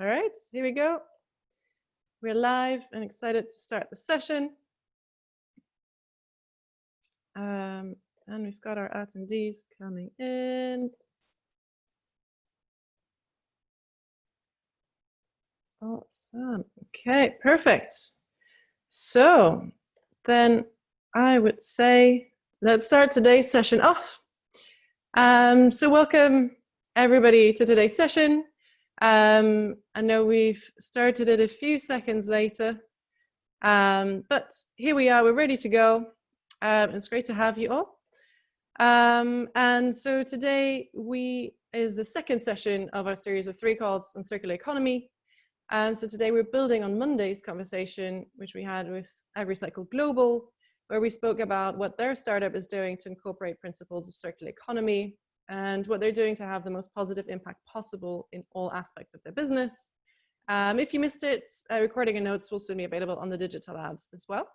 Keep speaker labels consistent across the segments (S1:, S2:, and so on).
S1: All right, here we go. We're live and excited to start the session. And we've got our attendees coming in. Awesome. Okay, perfect. So then I would say, let's start today's session off. So welcome everybody to today's session. I know we've started it a few seconds later, but here we are, we're ready to go. It's great to have you all. And so today is the second session of our series of 3 calls on circular economy. And so today we're building on Monday's conversation, which we had with AgriCycle Global, where we spoke about what their startup is doing to incorporate principles of circular economy and what they're doing to have the most positive impact possible in all aspects of their business. If you missed it, recording and notes will soon be available on the digital labs as well.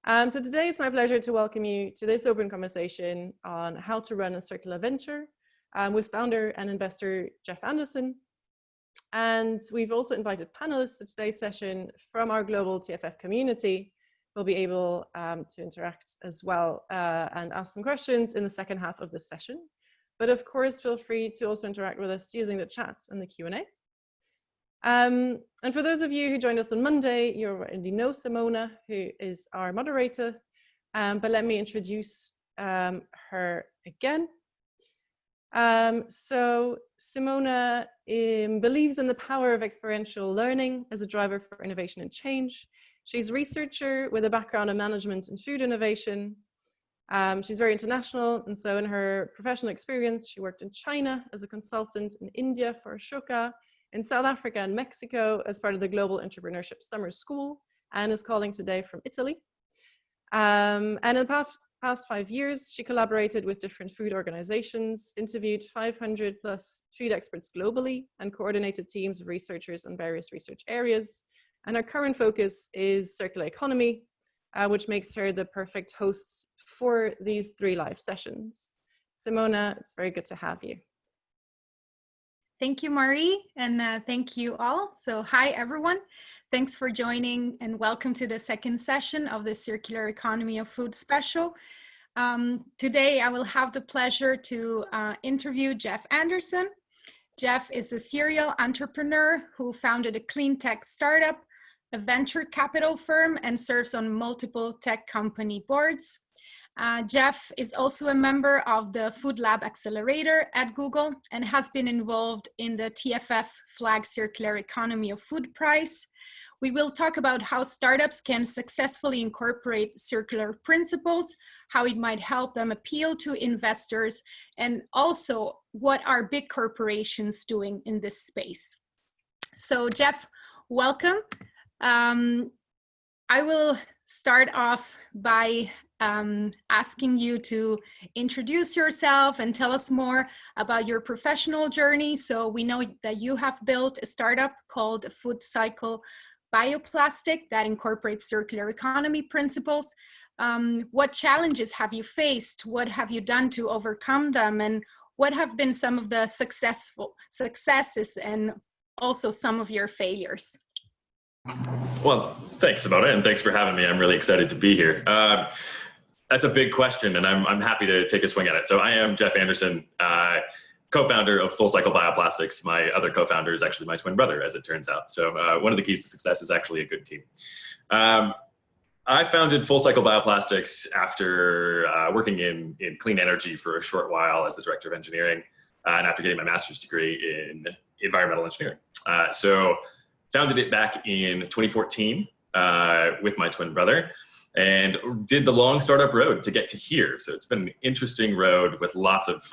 S1: So today it's my pleasure to welcome you to this open conversation on how to run a circular venture with founder and investor Jeff Anderson. And we've also invited panelists to today's session from our global TFF community who will be able to interact as well and ask some questions in the second half of this session. But of course, feel free to also interact with us using the chat and the Q&A. And for those of you who joined us on Monday, you already know Simona, who is our moderator, but let me introduce her again. So Simona believes in the power of experiential learning as a driver for innovation and change. She's a researcher with a background in management and food innovation. She's very international, and so in her professional experience, she worked in China as a consultant, in India for Ashoka, in South Africa and Mexico as part of the Global Entrepreneurship Summer School, and is calling today from Italy. And in the past 5 years, she collaborated with different food organizations, interviewed 500 plus food experts globally, and coordinated teams of researchers in various research areas. And her current focus is circular economy, which makes her the perfect host for these 3 live sessions. Simona, it's very good to have you.
S2: Thank you, Marie, and thank you all. So hi, everyone. Thanks for joining and welcome to the second session of the Circular Economy of Food Special. Today, I will have the pleasure to interview Jeff Anderson. Jeff is a serial entrepreneur who founded a cleantech startup, a venture capital firm, and serves on multiple tech company boards. Jeff is also a member of the Food Lab Accelerator at Google and has been involved in the TFF Flag Circular Economy of Food Prize. We will talk about how startups can successfully incorporate circular principles, how it might help them appeal to investors, and also what are big corporations doing in this space. So Jeff, welcome. I will start off by asking you to introduce yourself and tell us more about your professional journey. So we know that you have built a startup called Food Cycle Bioplastic that incorporates circular economy principles. What challenges have you faced? What have you done to overcome them? And what have been some of the successes and also some of your failures?
S3: Well, thanks, Simona, and thanks for having me. I'm really excited to be here. That's a big question, and I'm happy to take a swing at it. So I am Jeff Anderson, co-founder of Full Cycle Bioplastics. My other co-founder is actually my twin brother, as it turns out. So one of the keys to success is actually a good team. I founded Full Cycle Bioplastics after working in clean energy for a short while as the director of engineering, and after getting my master's degree in environmental engineering. So founded it back in 2014 with my twin brother, and did the long startup road to get to here. So it's been an interesting road with lots of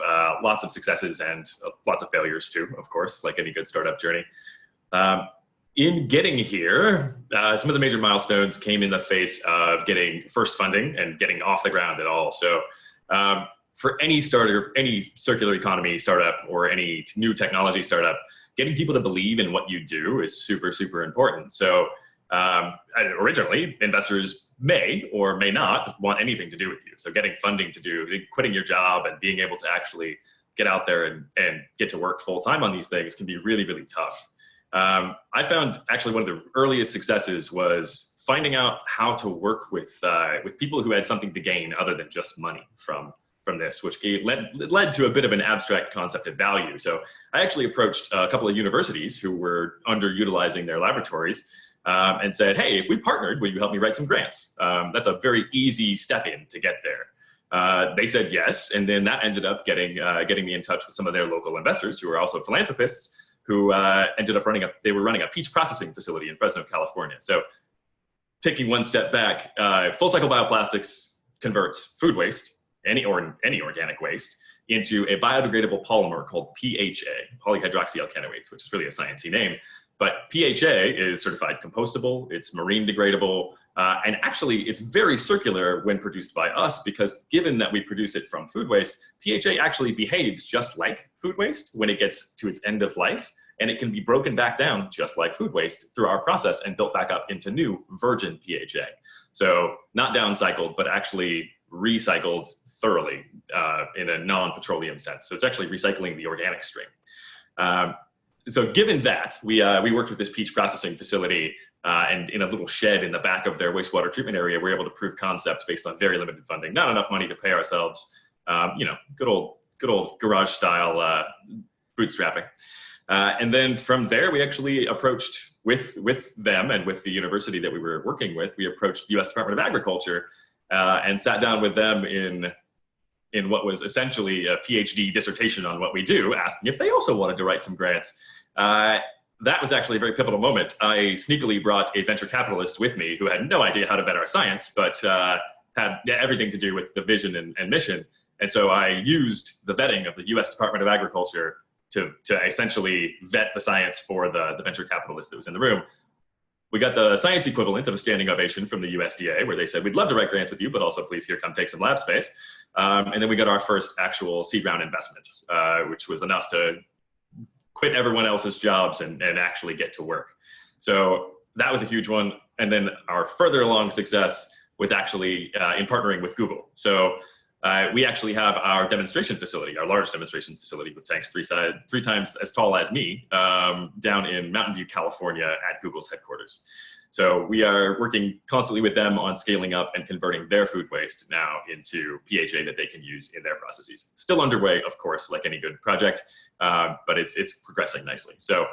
S3: successes and lots of failures too, of course, like any good startup journey. In getting here, some of the major milestones came in the face of getting first funding and getting off the ground at all. So for any startup, any circular economy startup or any new technology startup, getting people to believe in what you do is super, super important. So originally, investors may or may not want anything to do with you. So getting funding to do, quitting your job and being able to actually get out there and get to work full time on these things can be really, really tough. I found actually one of the earliest successes was finding out how to work with people who had something to gain other than just money from this, which led to a bit of an abstract concept of value. So I actually approached a couple of universities who were underutilizing their laboratories and said, hey, if we partnered, will you help me write some grants? That's a very easy step in to get there. They said yes, and then that ended up getting me in touch with some of their local investors who are also philanthropists who ended up running a peach processing facility in Fresno, California. So taking one step back, full cycle bioplastics converts food waste, any organic waste, into a biodegradable polymer called PHA, polyhydroxyalkanoates, which is really a sciencey name. But PHA is certified compostable, it's marine degradable, and actually it's very circular when produced by us, because given that we produce it from food waste, PHA actually behaves just like food waste when it gets to its end of life, and it can be broken back down just like food waste through our process and built back up into new virgin PHA. So not downcycled, but actually recycled thoroughly in a non-petroleum sense. So it's actually recycling the organic stream. So given that, we worked with this peach processing facility and in a little shed in the back of their wastewater treatment area, we were able to prove concept based on very limited funding, not enough money to pay ourselves, good old garage style bootstrapping. And then from there, we actually approached with them and with the university that we were working with, we approached the U.S. Department of Agriculture and sat down with them in what was essentially a PhD dissertation on what we do, asking if they also wanted to write some grants. That was actually a very pivotal moment. I sneakily brought a venture capitalist with me who had no idea how to vet our science, but had everything to do with the vision and mission. And so I used the vetting of the US Department of Agriculture to essentially vet the science for the venture capitalist that was in the room. We got the science equivalent of a standing ovation from the USDA, where they said, we'd love to write grants with you, but also please here, come take some lab space. And then we got our first actual seed round investment, which was enough to quit everyone else's jobs and actually get to work. So that was a huge one. And then our further along success was actually in partnering with Google. So we actually have our demonstration facility, our large demonstration facility with tanks three times as tall as me, down in Mountain View, California at Google's headquarters. So we are working constantly with them on scaling up and converting their food waste now into PHA that they can use in their processes. Still underway, of course, like any good project, but it's progressing nicely. So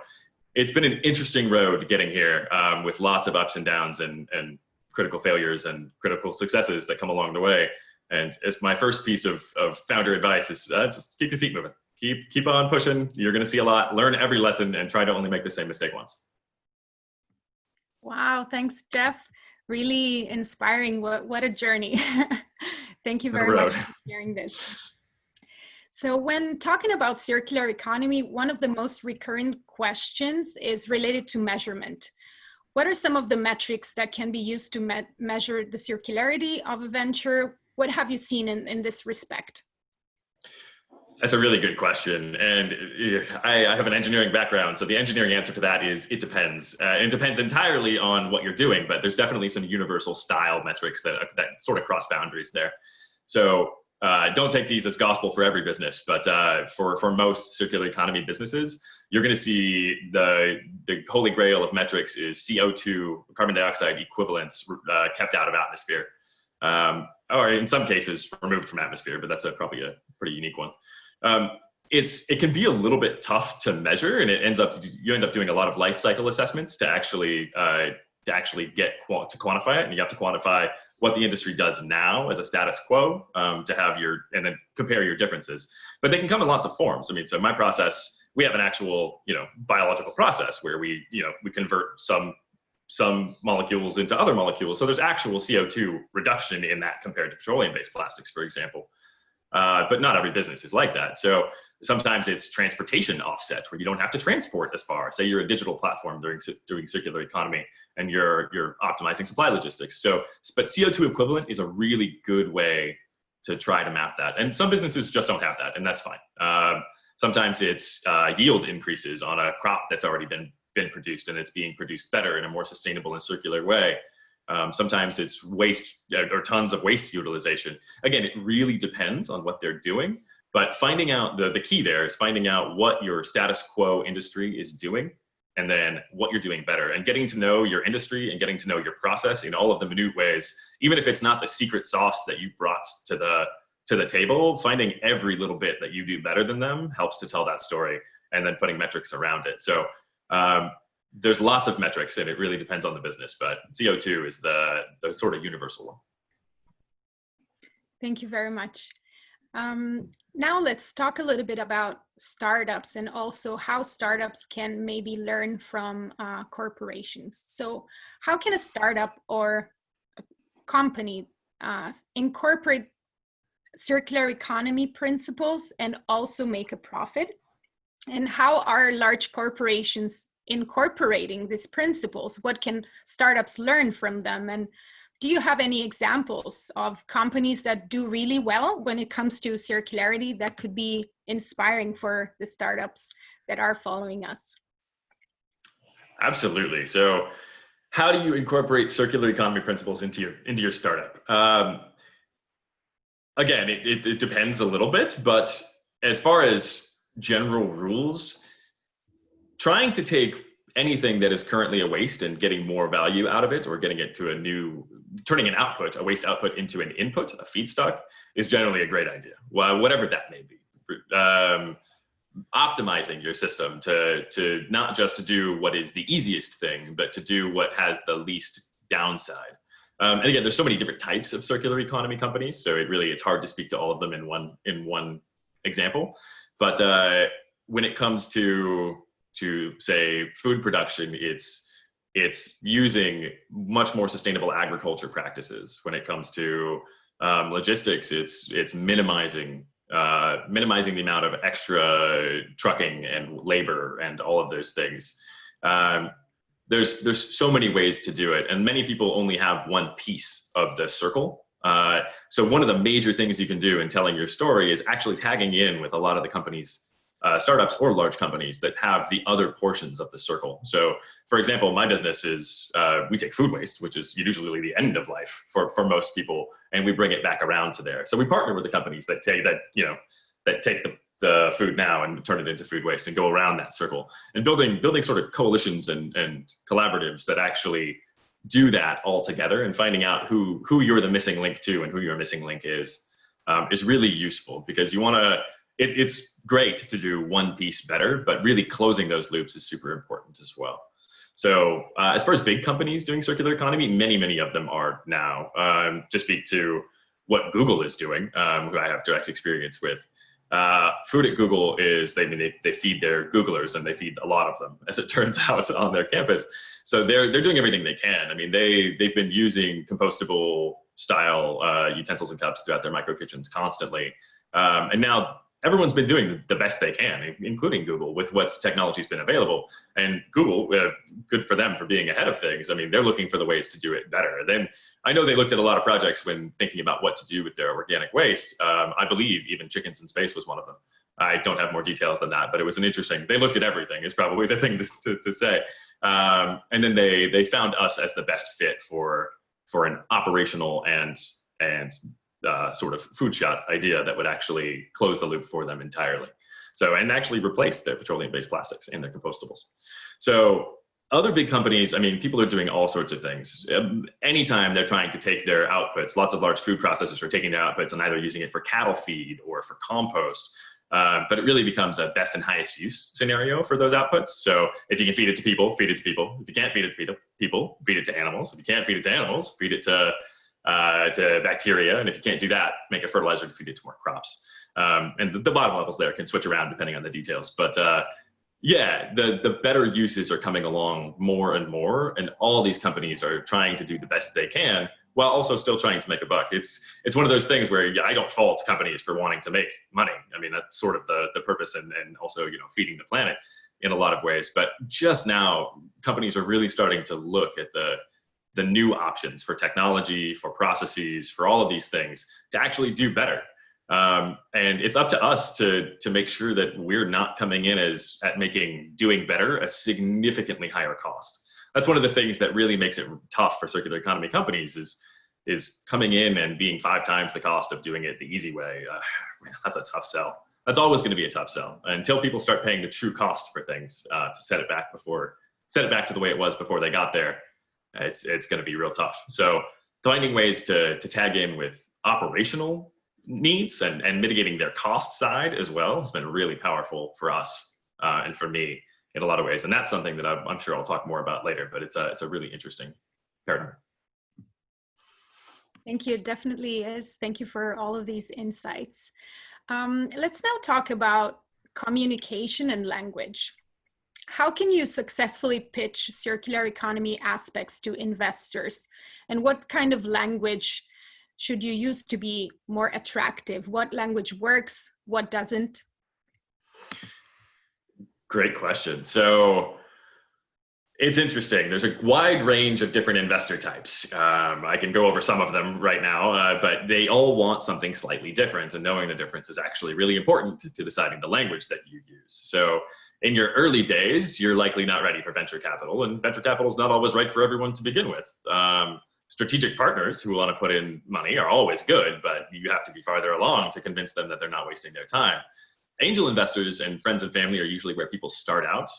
S3: it's been an interesting road getting here with lots of ups and downs and critical failures and critical successes that come along the way. And as my first piece of founder advice is just keep your feet moving. Keep on pushing. You're going to see a lot. Learn every lesson and try to only make the same mistake once.
S2: Wow, thanks, Jeff. Really inspiring. What a journey. Thank you very much for sharing this. So when talking about circular economy, one of the most recurrent questions is related to measurement. What are some of the metrics that can be used to measure the circularity of a venture? What have you seen in this respect?
S3: That's a really good question. And I have an engineering background. So the engineering answer to that is it depends. It depends entirely on what you're doing, but there's definitely some universal style metrics that sort of cross boundaries there. So don't take these as gospel for every business, but for most circular economy businesses, you're going to see the holy grail of metrics is CO2, carbon dioxide equivalents kept out of atmosphere. Or in some cases removed from atmosphere, but that's probably a pretty unique one. It can be a little bit tough to measure, and you end up doing a lot of life cycle assessments to actually get to quantify it, and you have to quantify what the industry does now as a status quo to have and then compare your differences. But they can come in lots of forms. I mean, so my process, we have an actual biological process where we convert some molecules into other molecules. So there's actual CO2 reduction in that compared to petroleum-based plastics, for example. But not every business is like that. So sometimes it's transportation offset where you don't have to transport as far. Say you're a digital platform doing circular economy and you're optimizing supply logistics. But CO2 equivalent is a really good way to try to map that. And some businesses just don't have that, and that's fine. Sometimes it's yield increases on a crop that's already been produced and it's being produced better in a more sustainable and circular way. Sometimes it's waste or tons of waste utilization. Again, it really depends on what they're doing, but finding out the key there is finding out what your status quo industry is doing and then what you're doing better, and getting to know your industry and getting to know your process in all of the minute ways, even if it's not the secret sauce that you brought to the table. Finding every little bit that you do better than them helps to tell that story, and then putting metrics around it. So there's lots of metrics, and it really depends on the business, but CO2 is the sort of universal one.
S2: Thank you very much. Now let's talk a little bit about startups, and also how startups can maybe learn from corporations. So how can a startup or a company incorporate circular economy principles and also make a profit? And how are large corporations incorporating these principles? What can startups learn from them? And do you have any examples of companies that do really well when it comes to circularity that could be inspiring for the startups that are following us?
S3: Absolutely. So how do you incorporate circular economy principles into your startup? Again, it depends a little bit, but as far as general rules, trying to take anything that is currently a waste and getting more value out of it, or getting it to turning an output, a waste output, into an input, a feedstock, is generally a great idea, whatever that may be. Optimizing your system to not just do what is the easiest thing, but to do what has the least downside. And again, there's so many different types of circular economy companies, so it's hard to speak to all of them in one example. But when it comes to say food production, it's using much more sustainable agriculture practices. When it comes to logistics, it's minimizing the amount of extra trucking and labor and all of those things. There's so many ways to do it, and many people only have one piece of the circle. So one of the major things you can do in telling your story is actually tagging in with a lot of the companies, startups or large companies, that have the other portions of the circle. So for example, my business is, we take food waste, which is usually the end of life for most people, and we bring it back around to there. So we partner with the companies that take the food now and turn it into food waste, and go around that circle, and building sort of coalitions and collaboratives that actually do that all together, and finding out who you're the missing link to and who your missing link is really useful, because you want to, it's great to do one piece better, but really closing those loops is super important as well. So as far as big companies doing circular economy, many of them are now. To speak to what Google is doing, who I have direct experience with, food at Google is, they feed their Googlers, and they feed a lot of them, as it turns out, on their campus. So they're doing everything they can. I mean, they've been using compostable style utensils and cups throughout their micro kitchens constantly, and now everyone's been doing the best they can, including Google, with what's technology's been available. And Google, good for them for being ahead of things. I mean, they're looking for the ways to do it better. Then I know they looked at a lot of projects when thinking about what to do with their organic waste. I believe even chickens in space was one of them. I don't have more details than that, but it was they looked at everything, is probably the thing to say. And then they found us as the best fit for an operational and sort of food shot idea that would actually close the loop for them entirely. So, and actually replace their petroleum-based plastics in their compostables. So other big companies, I mean, people are doing all sorts of things. Anytime they're trying to take their outputs, lots of large food processors are taking their outputs and either using it for cattle feed or for compost. But it really becomes a best and highest use scenario for those outputs. So if you can feed it to people, feed it to people. If you can't feed it to people, feed it to animals. If you can't feed it to animals, feed it to bacteria. And if you can't do that, make a fertilizer to feed it to more crops. And the bottom levels there can switch around depending on the details. But yeah, the better uses are coming along more and more. And all these companies are trying to do the best they can, while also still trying to make a buck. It's one of those things where I don't fault companies for wanting to make money. I mean, that's sort of the purpose, and also, feeding the planet in a lot of ways. But just now, companies are really starting to look at the new options for technology, for processes, for all of these things to actually do better. And it's up to us to make sure that we're not coming in at making doing better a significantly higher cost. That's one of the things that really makes it tough for circular economy companies is coming in and being 5 times the cost of doing it the easy way. Man, that's a tough sell. That's always going to be a tough sell until people start paying the true cost for things to set it back before set it back to the way it was before they got there, it's going to be real tough. So finding ways to tag in with operational needs and mitigating their cost side as well has been really powerful for us and for me in a lot of ways. And that's something that I'm sure I'll talk more about later, but it's a really interesting paradigm.
S2: Thank you, it definitely is. Thank you for all of these insights. Let's now talk about communication and language. How can you successfully pitch circular economy aspects to investors? And what kind of language should you use to be more attractive? What language works? What doesn't?
S3: Great question. So it's interesting. There's a wide range of different investor types. I can go over some of them right now, but they all want something slightly different, and knowing the difference is actually really important to deciding the language that you use. So in your early days, you're likely not ready for venture capital, and venture capital is not always right for everyone to begin with. Strategic partners who want to put in money are always good, but you have to be farther along to convince them that they're not wasting their time. Angel investors and friends and family are usually where people start out.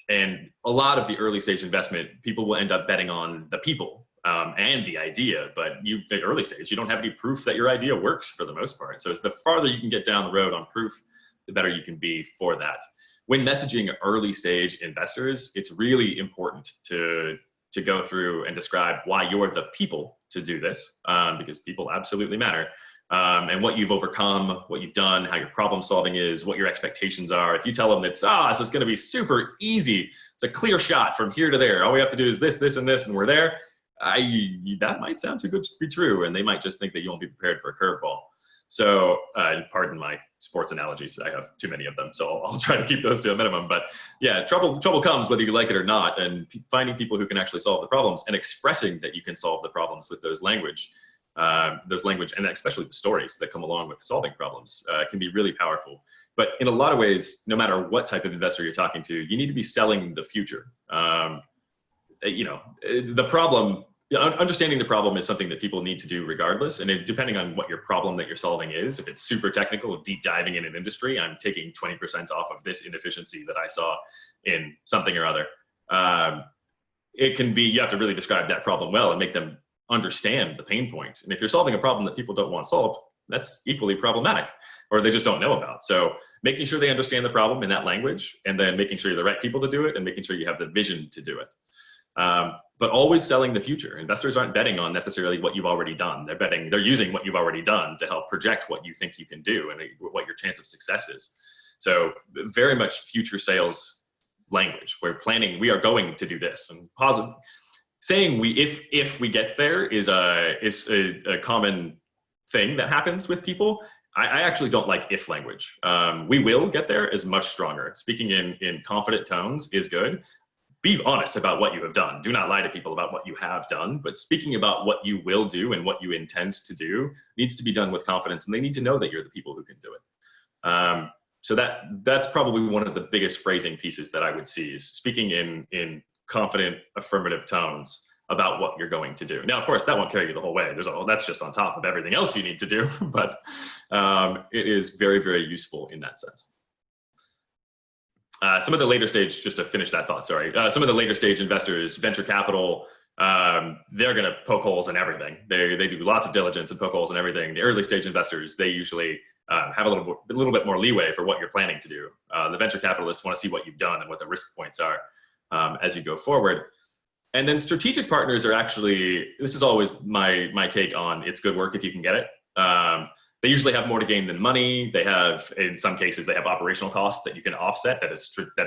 S3: And a lot of the early stage investment, people will end up betting on the people and the idea, but at early stage, you don't have any proof that your idea works for the most part. So it's the farther you can get down the road on proof, the better you can be for that. When messaging early stage investors, it's really important to go through and describe why you're the people to do this, because people absolutely matter. And what you've overcome, what you've done, how your problem solving is, what your expectations are. If you tell them that this is going to be super easy, it's a clear shot from here to there, all we have to do is this, this, and this, and we're there, that might sound too good to be true, and they might just think that you won't be prepared for a curveball. So pardon my sports analogies, I have too many of them, so I'll try to keep those to a minimum. But yeah, trouble comes whether you like it or not, and finding people who can actually solve the problems and expressing that you can solve the problems with those language, and especially the stories that come along with solving problems can be really powerful. But in a lot of ways, no matter what type of investor you're talking to, you need to be selling the future. The problem, understanding the problem is something that people need to do regardless. And depending on what your problem that you're solving is, if it's super technical, deep diving in an industry, I'm taking 20% off of this inefficiency that I saw in something or other. It can be, you have to really describe that problem well and make them understand the pain point. And if you're solving a problem that people don't want solved, that's equally problematic, or they just don't know about. So making sure they understand the problem in that language, and then making sure you're the right people to do it, and making sure you have the vision to do it. But always selling the future. Investors aren't betting on necessarily what you've already done. They're using what you've already done to help project what you think you can do and what your chance of success is. So very much future sales language. We are going to do this, and positive. Saying if we get there is a common thing that happens with people. I actually don't like if language. We will get there is much stronger. Speaking in confident tones is good. Be honest about what you have done. Do not lie to people about what you have done, but speaking about what you will do and what you intend to do needs to be done with confidence, and they need to know that you're the people who can do it. So that's probably one of the biggest phrasing pieces that I would see, is speaking in confident, affirmative tones about what you're going to do. Now, of course, that won't carry you the whole way. That's just on top of everything else you need to do, but it is very, very useful in that sense. Some of the later stage, just to finish that thought, sorry. Some of the later stage investors, venture capital, they're going to poke holes in everything. They do lots of diligence and poke holes in everything. The early stage investors, they usually have a little bit more leeway for what you're planning to do. The venture capitalists want to see what you've done and what the risk points are as you go forward. And then strategic partners are actually, this is always my take on, it's good work if you can get it. They usually have more to gain than money. They have, in some cases, they have operational costs that you can offset that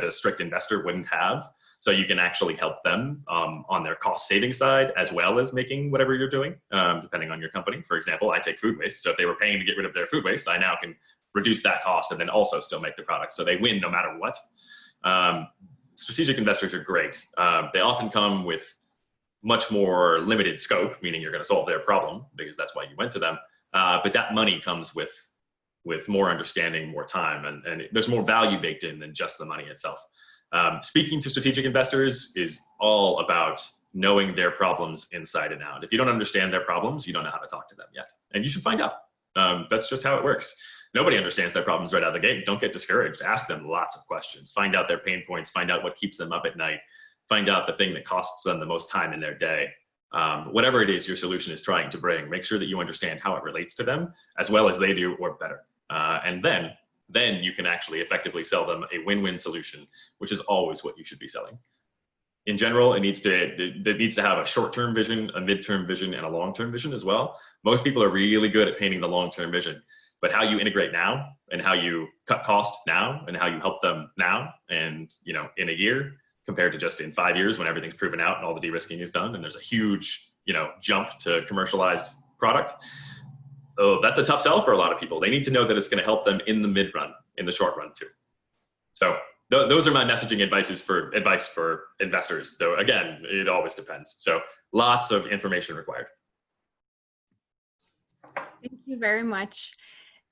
S3: a strict investor wouldn't have. So you can actually help them on their cost saving side, as well as making whatever you're doing, depending on your company. For example, I take food waste. So if they were paying to get rid of their food waste, I now can reduce that cost and then also still make the product. So they win no matter what. Strategic investors are great. They often come with much more limited scope, meaning you're going to solve their problem because that's why you went to them. But that money comes with more understanding, more time, and there's more value baked in than just the money itself. Speaking to strategic investors is all about knowing their problems inside and out. If you don't understand their problems, you don't know how to talk to them yet, and you should find out. That's just how it works. nobody understands their problems right out of the gate, don't get discouraged. Ask them lots of questions. Find out their pain points. Find out what keeps them up at night. Find out the thing that costs them the most time in their day. Whatever it is your solution is trying to bring, make sure that you understand how it relates to them as well as they do, or better. And then you can actually effectively sell them a win-win solution, which is always what you should be selling. In general, it needs to have a short-term vision, a mid-term vision, and a long-term vision as well. Most people are really good at painting the long-term vision, but how you integrate now and how you cut cost now and how you help them now and, you know, in a year compared to just in 5 years when everything's proven out and all the de-risking is done and there's a huge, you know, jump to commercialized product. Oh, that's a tough sell for a lot of people. They need to know that it's going to help them in the mid-run, in the short run too. So those are my messaging advice for investors, though again, it always depends. So lots of information required.
S2: Thank you very much.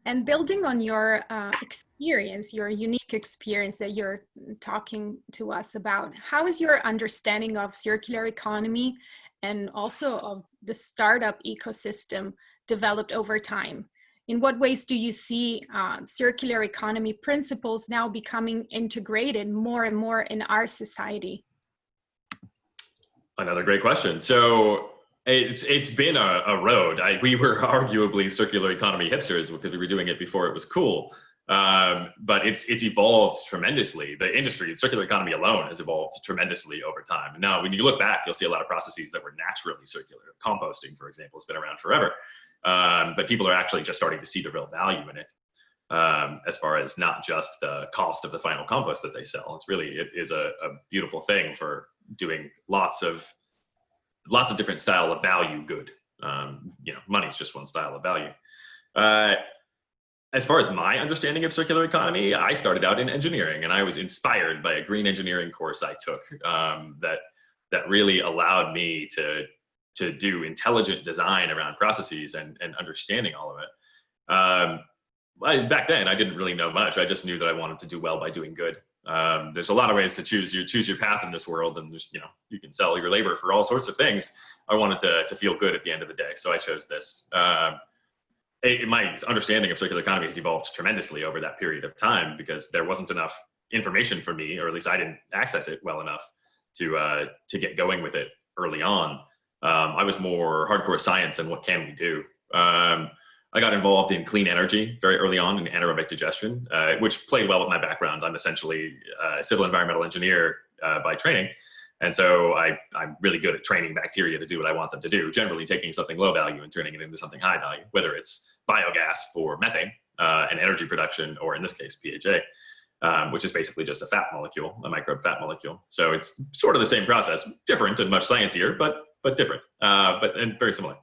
S2: And building on your experience, your unique experience that you're talking to us about, how is your understanding of circular economy and also of the startup ecosystem developed over time? In what ways do you see circular economy principles now becoming integrated more and more in our society?
S3: Another great question. So it's been a road. We were arguably circular economy hipsters because we were doing it before it was cool. But it's evolved tremendously. The industry, circular economy alone, has evolved tremendously over time. Now, when you look back, you'll see a lot of processes that were naturally circular. Composting, for example, has been around forever. But people are actually just starting to see the real value in it, as far as not just the cost of the final compost that they sell. It is a beautiful thing for doing lots of different style of value good. You know, money's just one style of value. As far as my understanding of circular economy, I started out in engineering, and I was inspired by a green engineering course I took that really allowed me to do intelligent design around processes and understanding all of it. Back then, I didn't really know much. I just knew that I wanted to do well by doing good. There's a lot of ways to choose your path in this world, and you know, you can sell your labor for all sorts of things. I wanted to feel good at the end of the day, so I chose this. My understanding of circular economy has evolved tremendously over that period of time because there wasn't enough information for me, or at least I didn't access it well enough to get going with it early on. I was more hardcore science and what can we do. I got involved in clean energy very early on in anaerobic digestion, which played well with my background. I'm essentially a civil environmental engineer by training. And so I'm really good at training bacteria to do what I want them to do, generally taking something low value and turning it into something high value, whether it's biogas for methane and energy production, or in this case, PHA, which is basically just a fat molecule, a microbe fat molecule. So it's sort of the same process, different and much sciencier, but different, and very similar.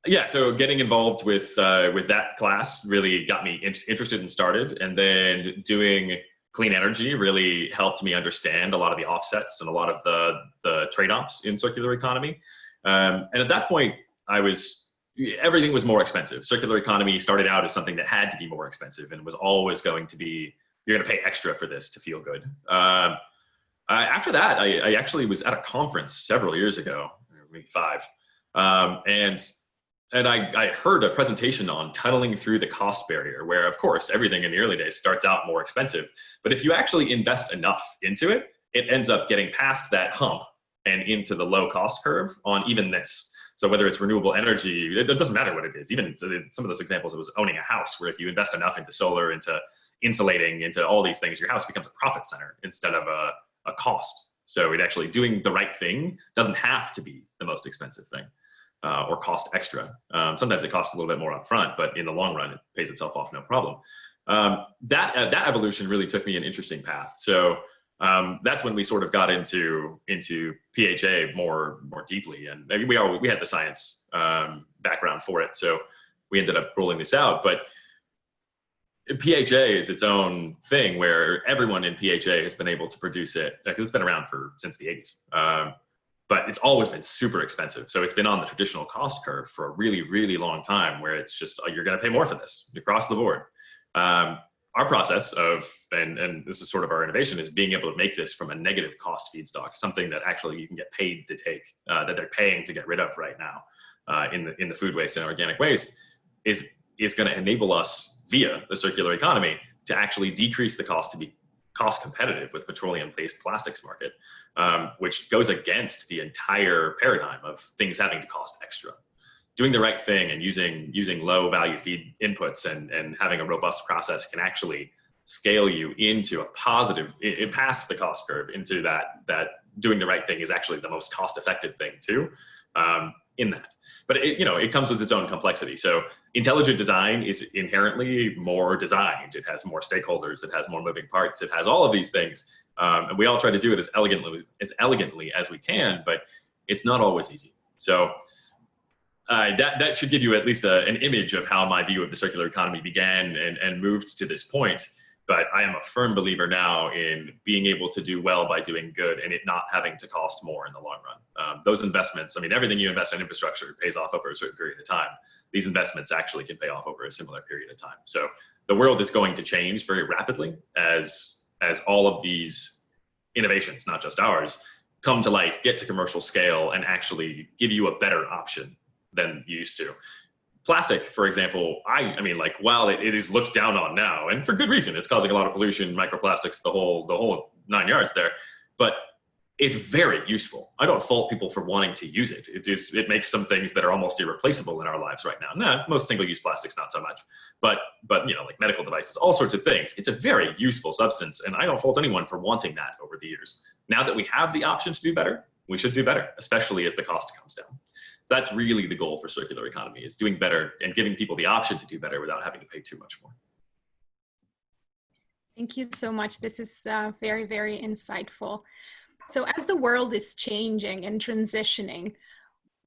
S3: Yeah, so getting involved with that class really got me interested and started, and then doing clean energy really helped me understand a lot of the offsets and a lot of the trade-offs in circular economy. And at that point, everything was more expensive. Circular economy started out as something that had to be more expensive and was always going to be, you're going to pay extra for this to feel good. After that, I actually was at a conference several years ago, maybe 5, and I heard a presentation on tunneling through the cost barrier, where of course everything in the early days starts out more expensive, but if you actually invest enough into it, it ends up getting past that hump and into the low cost curve on even this. So whether it's renewable energy, it doesn't matter what it is. Even some of those examples, it was owning a house, where if you invest enough into solar, into insulating, into all these things, your house becomes a profit center instead of a cost. So it actually, doing the right thing doesn't have to be the most expensive thing. Or cost extra. Sometimes it costs a little bit more upfront, but in the long run, it pays itself off no problem. That evolution really took me an interesting path. So that's when we sort of got into PHA more deeply, and we had the science background for it, so we ended up rolling this out. But PHA is its own thing, where everyone in PHA has been able to produce it because it's been around since the 80s. But it's always been super expensive. So it's been on the traditional cost curve for a really, really long time, where it's just, you're going to pay more for this across the board. Our process and this is sort of our innovation, is being able to make this from a negative cost feedstock, something that actually you can get paid to take, that they're paying to get rid of right now in the food waste and organic waste, is is going to enable us via the circular economy to actually decrease the cost to be cost competitive with petroleum-based plastics market, which goes against the entire paradigm of things having to cost extra. Doing the right thing and using low value feed inputs and having a robust process can actually scale you into a positive, past the cost curve, into that doing the right thing is actually the most cost effective thing too, in that. But it comes with its own complexity. So intelligent design is inherently more designed. It has more stakeholders. It has more moving parts. It has all of these things. And we all try to do it as elegantly as we can, but it's not always easy. So that should give you at least an image of how my view of the circular economy began and moved to this point. But I am a firm believer now in being able to do well by doing good and it not having to cost more in the long run. Those investments, I mean, everything you invest in infrastructure pays off over a certain period of time. These investments actually can pay off over a similar period of time. So the world is going to change very rapidly as all of these innovations, not just ours, come to light, get to commercial scale, and actually give you a better option than you used to. Plastic, for example, I mean, like, while it is looked down on now, and for good reason, it's causing a lot of pollution, microplastics, the whole 9 yards there, but it's very useful. I don't fault people for wanting to use it. It makes some things that are almost irreplaceable in our lives right now. Nah, most single-use plastics, not so much, but like medical devices, all sorts of things. It's a very useful substance, and I don't fault anyone for wanting that over the years. Now that we have the option to do better, we should do better, especially as the cost comes down. So that's really the goal for circular economy, is doing better and giving people the option to do better without having to pay too much more.
S2: Thank you so much. This is very, very insightful. So as the world is changing and transitioning,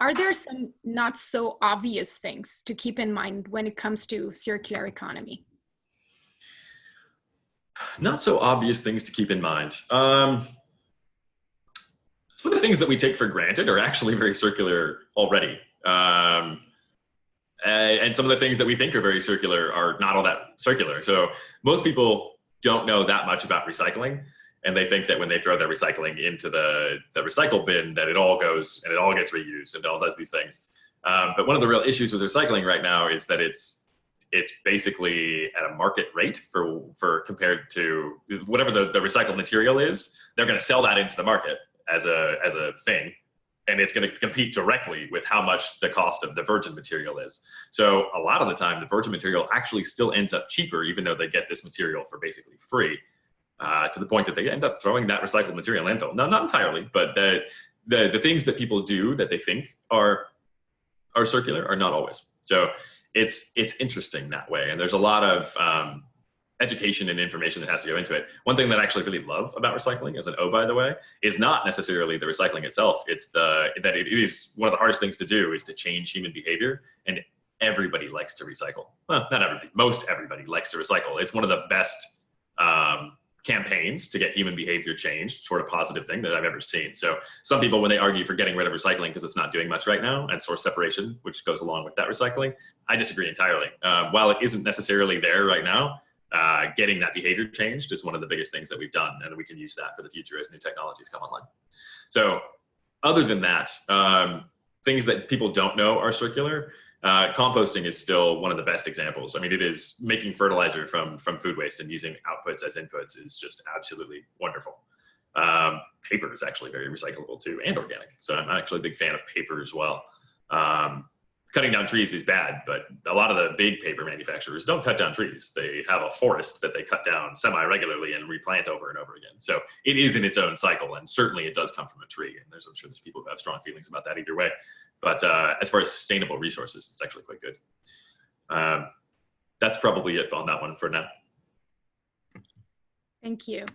S2: are there some not so obvious things to keep in mind when it comes to circular economy?
S3: Not so obvious things to keep in mind. Some of the things that we take for granted are actually very circular already. And some of the things that we think are very circular are not all that circular. So most people don't know that much about recycling. And they think that when they throw their recycling into the recycle bin, that it all goes and it all gets reused and it all does these things. But one of the real issues with recycling right now is that it's basically at a market rate for compared to whatever the recycled material is. They're going to sell that into the market as a thing, and it's going to compete directly with how much the cost of the virgin material is. So a lot of the time, the virgin material actually still ends up cheaper, even though they get this material for basically free, to the point that they end up throwing that recycled material in landfill. No, not entirely, but the things that people do that they think are circular are not always. So it's interesting that way, and there's a lot of education and information that has to go into it. One thing that I actually really love about recycling, as an O by the way, is not necessarily the recycling itself. It's that it is one of the hardest things to do is to change human behavior, and everybody likes to recycle. Well, not everybody, most everybody likes to recycle. It's one of the best campaigns to get human behavior changed toward a positive thing that I've ever seen. So some people, when they argue for getting rid of recycling because it's not doing much right now, and source separation, which goes along with that recycling, I disagree entirely. While it isn't necessarily there right now, getting that behavior changed is one of the biggest things that we've done, and we can use that for the future as new technologies come online. So other than that, things that people don't know are circular. Composting is still one of the best examples. I mean, it is making fertilizer from food waste and using outputs as inputs is just absolutely wonderful. Paper is actually very recyclable too, and organic. So I'm actually a big fan of paper as well. Cutting down trees is bad, but a lot of the big paper manufacturers don't cut down trees. They have a forest that they cut down semi-regularly and replant over and over again. So it is in its own cycle, and certainly it does come from a tree. And I'm sure there's people who have strong feelings about that either way. But as far as sustainable resources, it's actually quite good. That's probably it on that one for now.
S2: Thank you.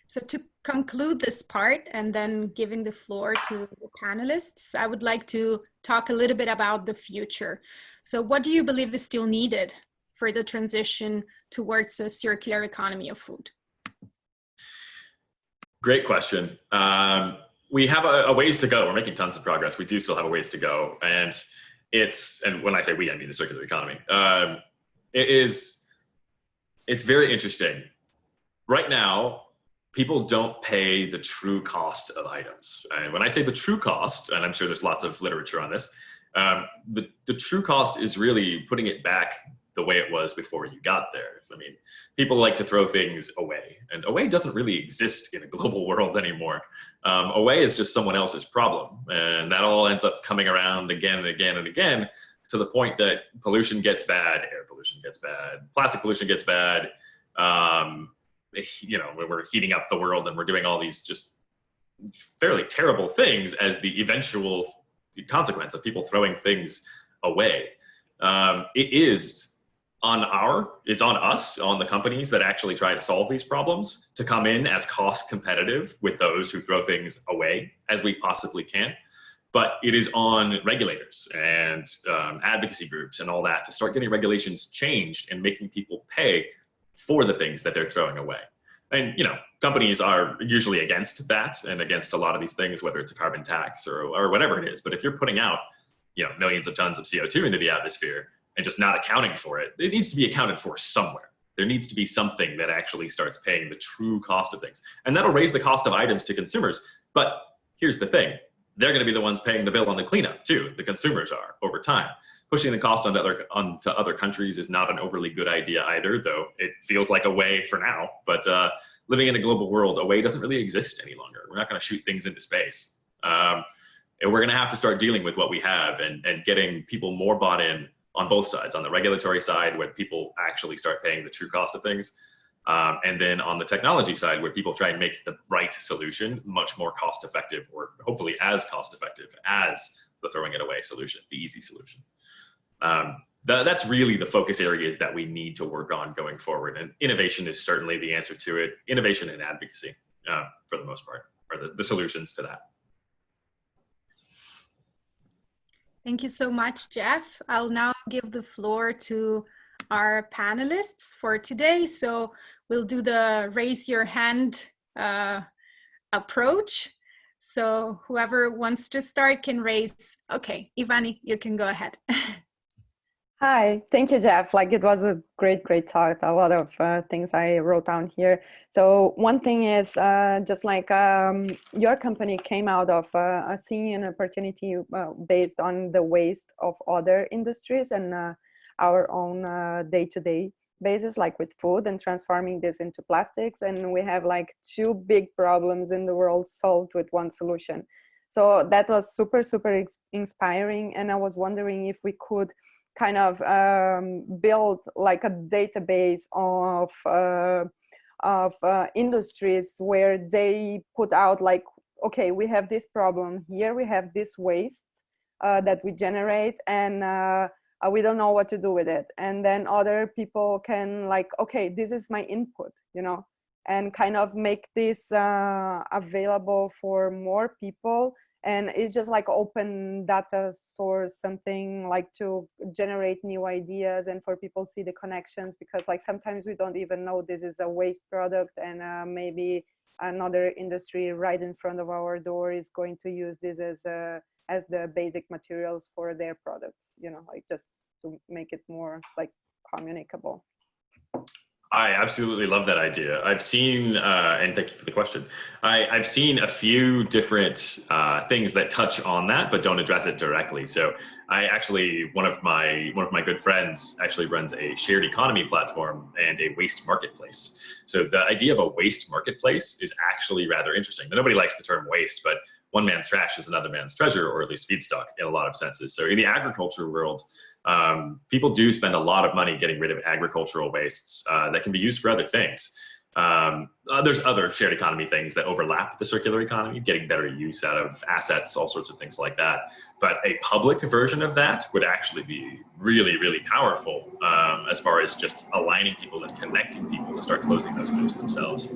S2: So to conclude this part and then giving the floor to the panelists, I would like to talk a little bit about the future. So what do you believe is still needed for the transition towards a circular economy of food?
S3: Great question. We have a ways to go. We're making tons of progress. We do still have a ways to go. And when I say we, I mean the circular economy. It's very interesting. Right now, people don't pay the true cost of items. And when I say the true cost, and I'm sure there's lots of literature on this, The true cost is really putting it back the way it was before you got there. I mean, people like to throw things away, and away doesn't really exist in a global world anymore. Away is just someone else's problem, and that all ends up coming around again and again and again, to the point that pollution gets bad, air pollution gets bad, plastic pollution gets bad. You know, we're heating up the world and we're doing all these just fairly terrible things as the eventual consequence of people throwing things away. It's on us, on the companies that actually try to solve these problems, to come in as cost competitive with those who throw things away as we possibly can. But it is on regulators and advocacy groups and all that to start getting regulations changed and making people pay for the things that they're throwing away. And, you know, companies are usually against that and against a lot of these things, whether it's a carbon tax or whatever it is. But if you're putting out, you know, millions of tons of CO2 into the atmosphere and just not accounting for it, it needs to be accounted for somewhere. There needs to be something that actually starts paying the true cost of things. And that'll raise the cost of items to consumers. But here's the thing. They're going to be the ones paying the bill on the cleanup too. The consumers are, over time. Pushing the cost onto other countries is not an overly good idea either, though it feels like a way for now. But living in a global world, a way doesn't really exist any longer. We're not going to shoot things into space. And we're going to have to start dealing with what we have and getting people more bought in on both sides, on the regulatory side, where people actually start paying the true cost of things. And then on the technology side, where people try and make the right solution much more cost effective, or hopefully as cost effective as the throwing it away solution, the easy solution. That's really the focus areas that we need to work on going forward. And innovation is certainly the answer to it. Innovation and advocacy, for the most part, are the solutions to that.
S2: Thank you so much, Jeff. I'll now give the floor to our panelists for today. So we'll do the raise your hand approach. So whoever wants to start can raise. Okay, Ivani, you can go ahead.
S4: Hi, thank you, Jeff. Like, it was a great talk. A lot of things I wrote down here. So one thing is just like your company came out of seeing an opportunity based on the waste of other industries and our own day-to-day basis, like with food, and transforming this into plastics. And we have like two big problems in the world solved with one solution. So that was super inspiring. And I was wondering if we could kind of build like a database of industries where they put out like, okay, we have this problem here, we have this waste that we generate, and we don't know what to do with it. And then other people can like, okay, this is my input, you know, and kind of make this available for more people. And it's just like open data source, something like to generate new ideas and for people see the connections, because like sometimes we don't even know this is a waste product, and maybe another industry right in front of our door is going to use this as the basic materials for their products, you know, like just to make it more like communicable.
S3: I absolutely love that idea. I've seen, and thank you for the question. I've seen a few different things that touch on that, but don't address it directly. So I actually, one of my good friends actually runs a shared economy platform and a waste marketplace. So the idea of a waste marketplace is actually rather interesting. Nobody likes the term waste, but one man's trash is another man's treasure, or at least feedstock in a lot of senses. So in the agriculture world, people do spend a lot of money getting rid of agricultural wastes that can be used for other things. There's other shared economy things that overlap the circular economy, getting better use out of assets, all sorts of things like that. But a public version of that would actually be really powerful as far as just aligning people and connecting people to start closing those loops themselves.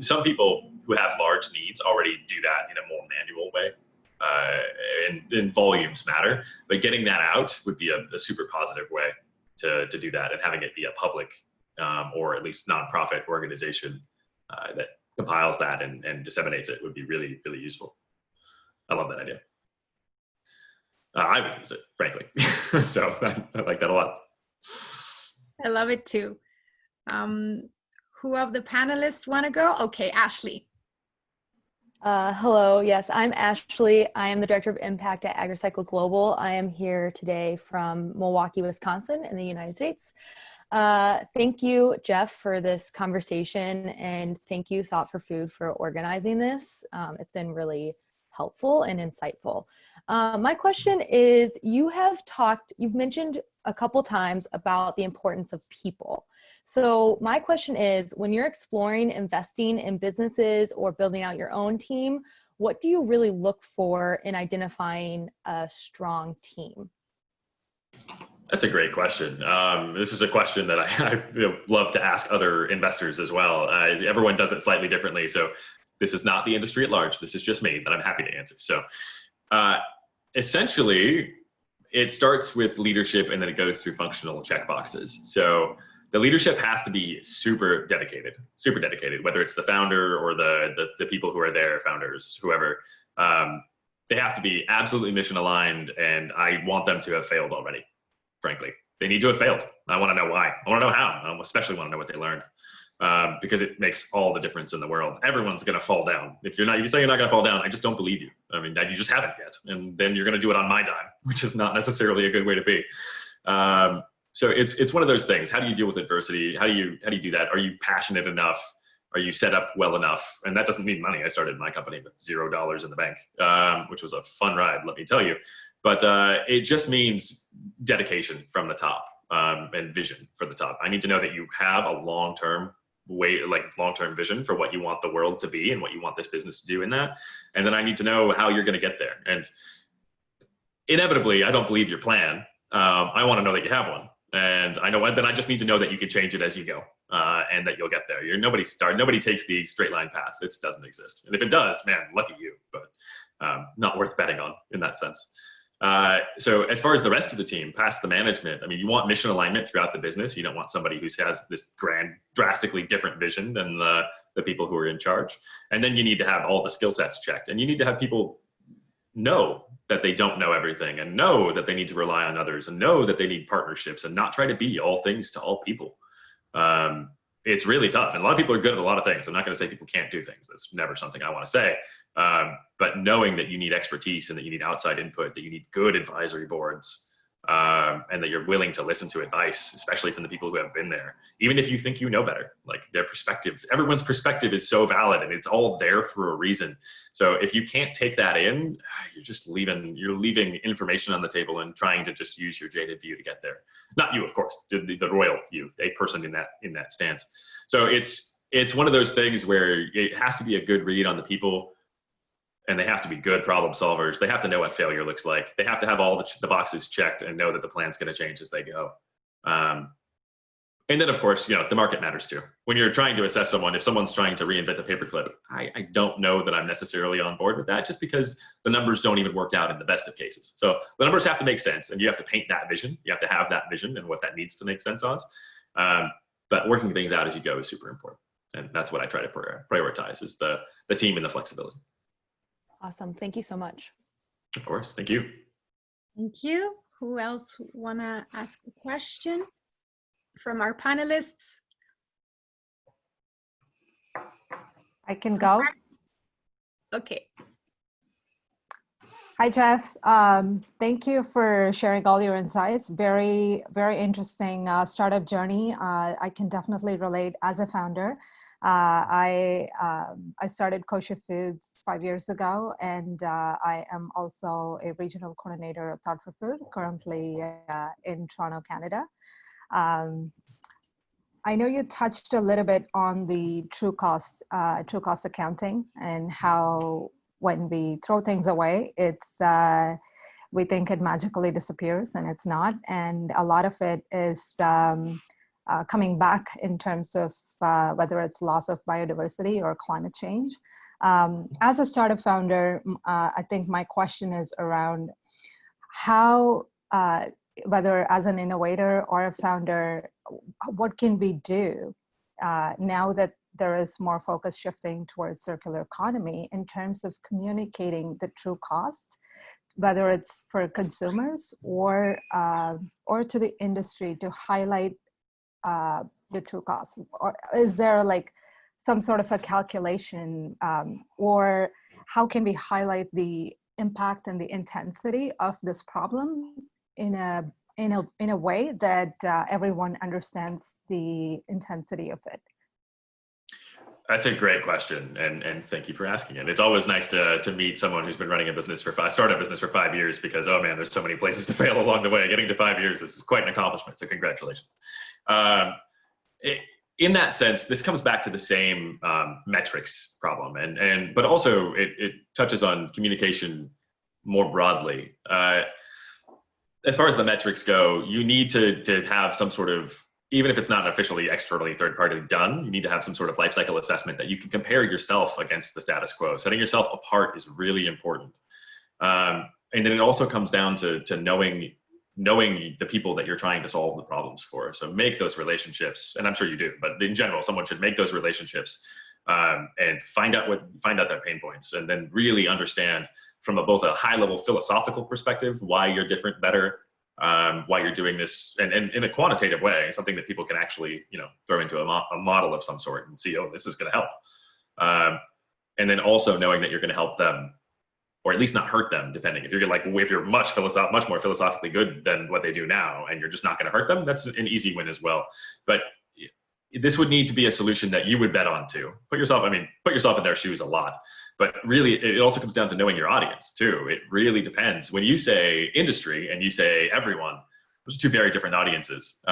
S3: Some people who have large needs already do that in a more manual way. And volumes matter, but getting that out would be a super positive way to do that, and having it be a public or at least nonprofit organization that compiles that and disseminates it would be really useful. I love that idea. I would use it, frankly. So I like that a lot.
S2: I love it too. Who of the panelists want to go? Okay, Ashley.
S5: Hello, yes, I'm Ashley. I am the Director of Impact at AgriCycle Global. I am here today from Milwaukee, Wisconsin in the United States. Thank you, Jeff, for this conversation, and thank you, Thought for Food, for organizing this. It's been really helpful and insightful. My question is, you've mentioned a couple times about the importance of people. So my question is, when you're exploring investing in businesses or building out your own team, what do you really look for in identifying a strong team?
S3: That's a great question. This is a question that I love to ask other investors as well. Everyone does it slightly differently. So this is not the industry at large. This is just me, but I'm happy to answer. So essentially, it starts with leadership and then it goes through functional checkboxes. So the leadership has to be super dedicated, whether it's the founder or the people who are there, founders, whoever. They have to be absolutely mission aligned, and I want them to have failed already, frankly. They need to have failed. I want to know why. I want to know how. I especially want to know what they learned, because it makes all the difference in the world. Everyone's going to fall down. If you say you're not going to fall down, I just don't believe you. I mean, you just haven't yet. And then you're going to do it on my dime, which is not necessarily a good way to be. So it's one of those things. How do you deal with adversity? How do you do that? Are you passionate enough? Are you set up well enough? And that doesn't mean money. I started my company with $0 in the bank, which was a fun ride, let me tell you. But it just means dedication from the top, and vision for the top. I need to know that you have a long-term vision for what you want the world to be and what you want this business to do in that. And then I need to know how you're going to get there. And inevitably, I don't believe your plan. I want to know that you have one. And then I just need to know that you can change it as you go, and that you'll get there. Nobody takes the straight line path. It doesn't exist. And if it does, man, lucky you, but not worth betting on in that sense. So as far as the rest of the team, past the management, I mean, you want mission alignment throughout the business. You don't want somebody who has this grand, drastically different vision than the people who are in charge. And then you need to have all the skill sets checked, and you need to have people know that they don't know everything, and know that they need to rely on others, and know that they need partnerships, and not try to be all things to all people. It's really tough, and a lot of people are good at a lot of things. I'm not going to say people can't do things. That's never something I want to say. But knowing that you need expertise and that you need outside input, that you need good advisory boards, and that you're willing to listen to advice, especially from the people who have been there, even if you think you know better. Like, their perspective, everyone's perspective is so valid, and it's all there for a reason. So if you can't take that in, you're leaving information on the table and trying to just use your jaded view to get there. Not you, of course, the royal you, a person in that stance. So it's one of those things where it has to be a good read on the people, and they have to be good problem solvers. They have to know what failure looks like. They have to have all the boxes checked and know that the plan's going to change as they go. And then, of course, the market matters too. When you're trying to assess someone, if someone's trying to reinvent a paperclip, I don't know that I'm necessarily on board with that, just because the numbers don't even work out in the best of cases. So the numbers have to make sense, and you have to paint that vision. You have to have that vision and what that needs to make sense of. But working things out as you go is super important. And that's what I try to prioritize, is the team and the flexibility.
S5: Awesome. Thank you so much.
S3: Of course. Thank you.
S2: Thank you. Who else want to ask a question from our panelists?
S6: I can go.
S2: Okay.
S6: Hi, Jeff. Thank you for sharing all your insights. Very, very interesting startup journey. I can definitely relate as a founder. I started Kosher Foods 5 years ago, and I am also a regional coordinator of Thought for Food, currently in Toronto, Canada. I know you touched a little bit on the true cost accounting, and how when we throw things away, we think it magically disappears, and it's not. And a lot of it is coming back in terms of whether it's loss of biodiversity or climate change. As a startup founder, I think my question is around how, whether as an innovator or a founder, what can we do now that there is more focus shifting towards circular economy in terms of communicating the true costs, whether it's for consumers or to the industry, to highlight the true costs? Or is there like some sort of a calculation, or how can we highlight the impact and the intensity of this problem in a way that everyone understands the intensity of it?
S3: That's a great question, and thank you for asking it. It's always nice to meet someone who's been running a business startup business for 5 years, because, oh man, there's so many places to fail along the way. Getting to 5 years is quite an accomplishment, so congratulations. In that sense, this comes back to the same metrics problem, but also it touches on communication more broadly. As far as the metrics go, you need to have some sort of, even if it's not officially externally third-party done, you need to have some sort of life cycle assessment that you can compare yourself against the status quo. Setting yourself apart is really important. And then it also comes down to knowing the people that you're trying to solve the problems for. So make those relationships, and I'm sure you do, but in general, someone should make those relationships and find out their pain points, and then really understand from both a high-level philosophical perspective why you're different, better, why you're doing this, and in a quantitative way, something that people can actually, throw into a model of some sort and see, oh, this is going to help. And then also knowing that you're going to help them, or at least not hurt them, depending. If you're much more philosophically good than what they do now, and you're just not going to hurt them, that's an easy win as well. But this would need to be a solution that you would bet on too. Put yourself in their shoes a lot. But really, it also comes down to knowing your audience too. It really depends. When you say industry and you say everyone, those are two very different audiences.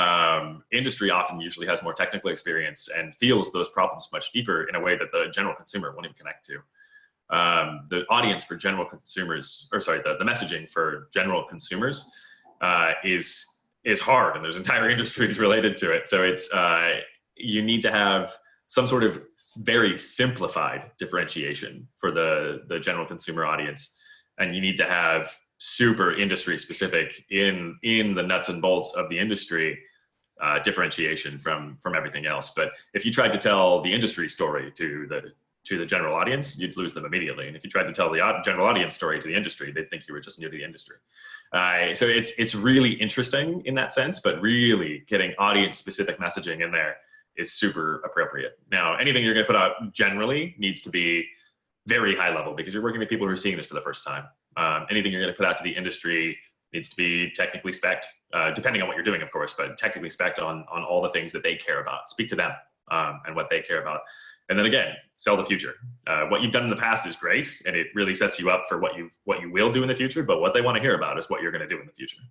S3: Industry often usually has more technical experience and feels those problems much deeper in a way that the general consumer won't even connect to. The audience for general consumers, the messaging for general consumers is hard, and there's entire industries related to it. So it's you need to have some sort of very simplified differentiation for the general consumer audience, and you need to have super industry specific in the nuts and bolts of the industry differentiation from everything else. But if you tried to tell the industry story to the general audience, you'd lose them immediately. And if you tried to tell the general audience story to the industry, they'd think you were just new to the industry. So it's really interesting in that sense, but really getting audience specific messaging in there is super appropriate. Now, anything you're going to put out generally needs to be very high level, because you're working with people who are seeing this for the first time. Anything you're going to put out to the industry needs to be technically spec'd, depending on what you're doing, of course, but technically spec'd on all the things that they care about. Speak to them and what they care about. And then again, sell the future. What you've done in the past is great, and it really sets you up for what you will do in the future, but what they want to hear about is what you're going to do in the future.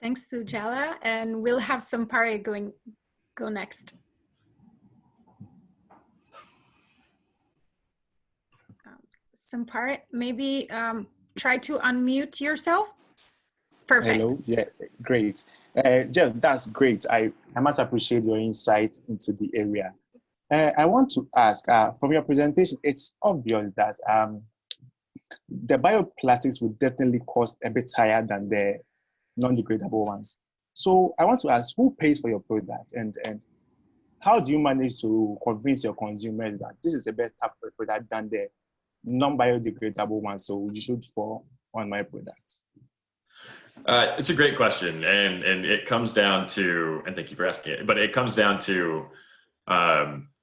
S2: Thanks, Sujala, and we'll have Sampari go next. Sampari, maybe try to unmute yourself. Perfect.
S7: Hello, yeah, great. Jeff, that's great. I must appreciate your insight into the area. I want to ask, from your presentation, it's obvious that the bioplastics will definitely cost a bit higher than the non-degradable ones. So I want to ask, who pays for your product, and how do you manage to convince your consumers that this is a better product than the non-biodegradable one, so you should fall on my product?
S3: It's a great question, and it comes down to, and thank you for asking it, but it comes down to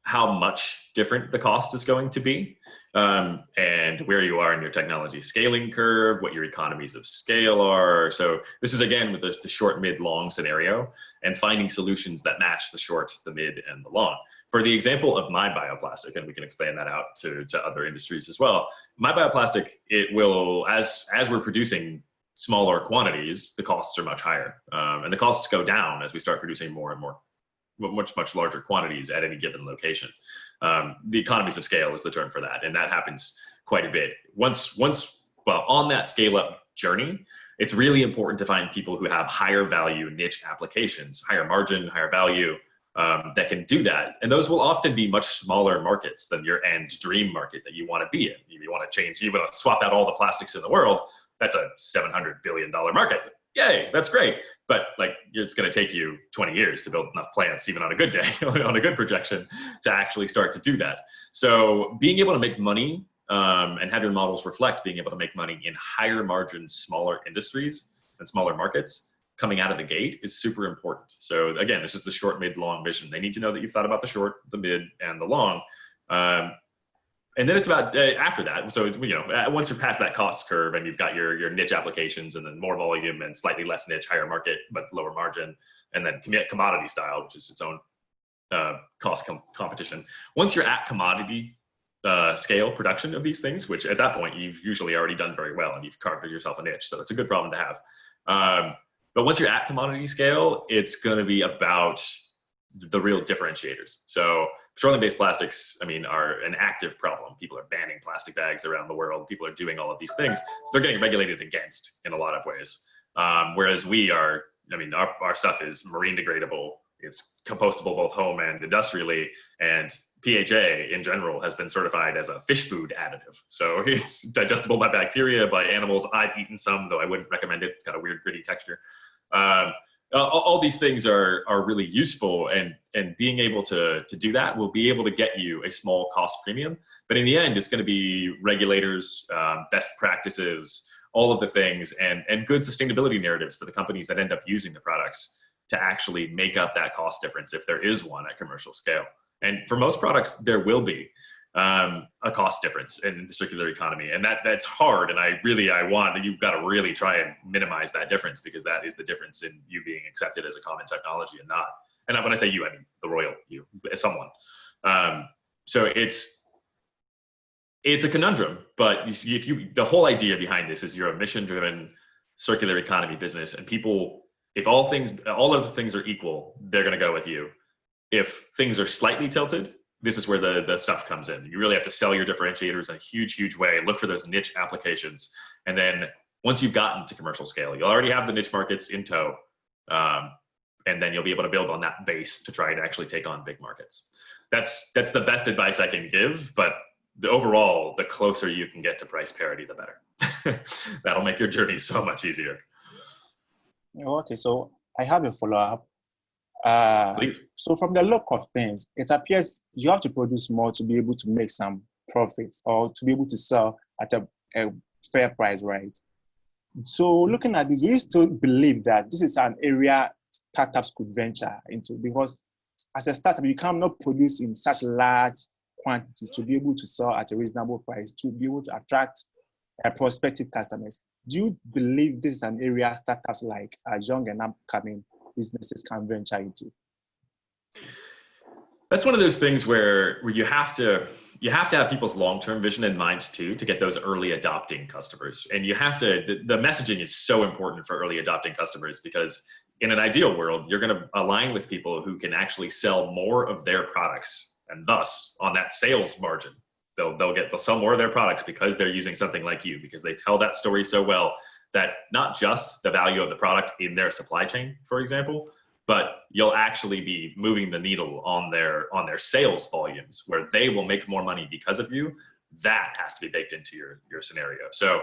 S3: how much different the cost is going to be, and where you are in your technology scaling curve, what your economies of scale are. So this is again with the short, mid, long scenario, and finding solutions that match the short, the mid, and the long. For the example of my bioplastic, and we can expand that out to other industries as well, my bioplastic, it will, as we're producing smaller quantities, the costs are much higher, and the costs go down as we start producing more and more, much larger quantities at any given location. The economies of scale is the term for that, and that happens quite a bit. Well, on that scale up journey, it's really important to find people who have higher value niche applications, higher margin, higher value, that can do that. And those will often be much smaller markets than your end dream market that you want to be in. You want to swap out all the plastics in the world. That's a $700 billion market. Yay, that's great. But it's going to take you 20 years to build enough plants, even on a good day, on a good projection, to actually start to do that. So being able to make money and have your models reflect being able to make money in higher margin, smaller industries and smaller markets coming out of the gate is super important. So again, this is the short, mid, long vision. They need to know that you've thought about the short, the mid, and the long, And then it's about after that. So it's, once you're past that cost curve and you've got your niche applications and then more volume and slightly less niche, higher market but lower margin, and then commodity style, which is its own cost competition. Once you're at commodity scale production of these things, which at that point you've usually already done very well and you've carved yourself a niche, so it's a good problem to have. But once you're at commodity scale, it's going to be about the real differentiators. So petroleum-based plastics, are an active problem. People are banning plastic bags around the world. People are doing all of these things. So they're getting regulated against in a lot of ways. Whereas we are, our stuff is marine degradable. It's compostable both home and industrially. And PHA in general has been certified as a fish food additive. So it's digestible by bacteria, by animals. I've eaten some, though I wouldn't recommend it. It's got a weird gritty texture. All these things are really useful, and being able to do that will be able to get you a small cost premium. But in the end, it's going to be regulators, best practices, all of the things, and good sustainability narratives for the companies that end up using the products to actually make up that cost difference if there is one at commercial scale. And for most products, there will be a cost difference in the circular economy, and that's hard. And you've got to really try and minimize that difference, because that is the difference in you being accepted as a common technology and not. And when I say you, I mean the royal you, as someone. So it's a conundrum, but the whole idea behind this is you're a mission-driven circular economy business, and people, if all of the things are equal, they're going to go with you. If things are slightly tilted, this is where the stuff comes in. You really have to sell your differentiators in a huge, huge way. Look for those niche applications. And then once you've gotten to commercial scale, you'll already have the niche markets in tow. And then you'll be able to build on that base to try and actually take on big markets. That's the best advice I can give, but overall, the closer you can get to price parity, the better. That'll make your journey so much easier.
S7: Okay, so I have a follow-up.
S3: Please.
S7: So from the look of things, it appears you have to produce more to be able to make some profits, or to be able to sell at a fair price, right? So looking at this, do you still believe that this is an area startups could venture into? Because as a startup, you cannot produce in such large quantities to be able to sell at a reasonable price, to be able to attract prospective customers. Do you believe this is an area startups like young and upcoming businesses can venture into?
S3: That's one of those things where you have to have people's long-term vision in mind too, to get those early adopting customers. And you have to, the messaging is so important for early adopting customers, because in an ideal world, you're going to align with people who can actually sell more of their products, and thus on that sales margin, they'll sell more of their products because they're using something like you, because they tell that story so well that not just the value of the product in their supply chain, for example, but you'll actually be moving the needle on their sales volumes, where they will make more money because of you. That has to be baked into your scenario. So